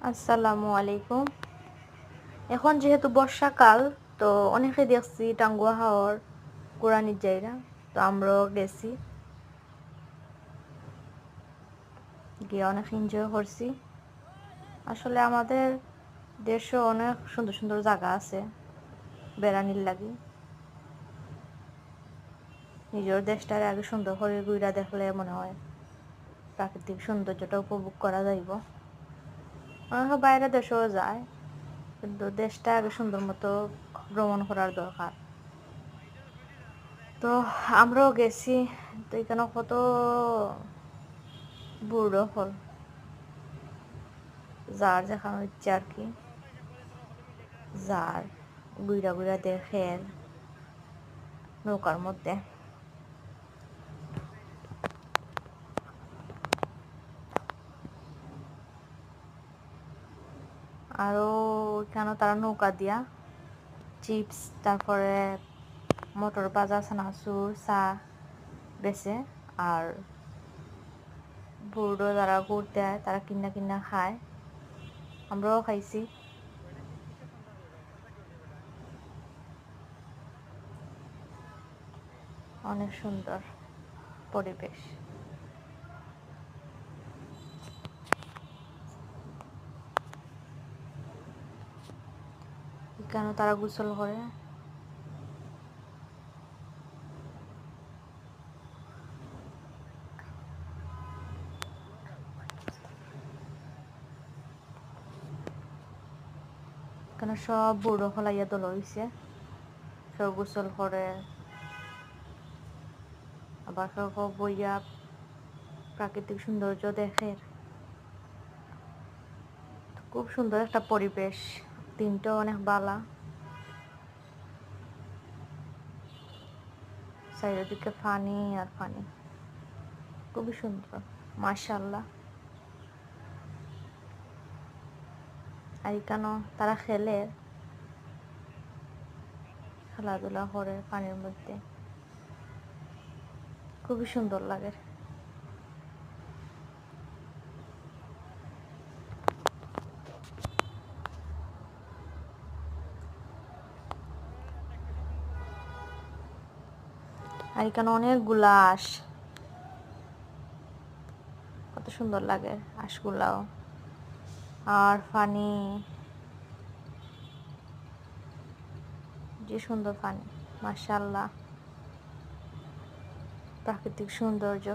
আসসালামু আলাইকুম। এখন যেহেতু বর্ষাকাল, তো অনেকে দেখছি টাঙ্গুয়া হাওর কোরআনির জায়গা, তো আমরাও গেছি, গিয়ে অনেক এনজয় করছি। আসলে আমাদের দেশে অনেক সুন্দর সুন্দর জায়গা আছে বেড়ানির লাগি। নিজের দেশটারে আগে সুন্দর করে ঘুরা দেখলে মনে হয় প্রাকৃতিক সৌন্দর্যটা উপভোগ করা যাইব। অনেকে বাইরে দেশেও যায়, কিন্তু দেশটা আগে সুন্দর মতো ভ্রমণ করার দরকার। তো আমরাও গেছি, তো এখানে কত বুড়ো ফল, যার দেখানো ইচ্ছে আর কি, যার গুইরা গুইরা দেখে নৌকার মধ্যে। আরও ওইখানে তারা নৌকা দিয়া চিপস, তারপরে মটর ভাজা, চানাচুর, চা বেচে। আর বুড়ো যারা ঘুরতে আয় তারা কিনা কিনা খায়, আমরাও খাইছি। অনেক সুন্দর পরিবেশ। এখানে তারা গোসল করে। এখানে সব বুড়ো ফলাইয়া তোলা হয়েছে, সব গোসল করে, আবার কেউ কেউ বইয়া প্রাকৃতিক সৌন্দর্য দেখে। খুব সুন্দর একটা পরিবেশ, দিনটাও অনেক বালা, চারিদিকে পানি আর পানি, খুবই সুন্দর মাশাআল্লাহ। আর এখানেও তারা খেলাধুলা করে পানির মধ্যে, খুবই সুন্দর লাগে। আর এখানে অনেকগুলা আঁশ, কত সুন্দর লাগে আঁশগুলাও। আর পানি, যে সুন্দর পানি, মাশাআল্লাহ, প্রাকৃতিক সৌন্দর্য।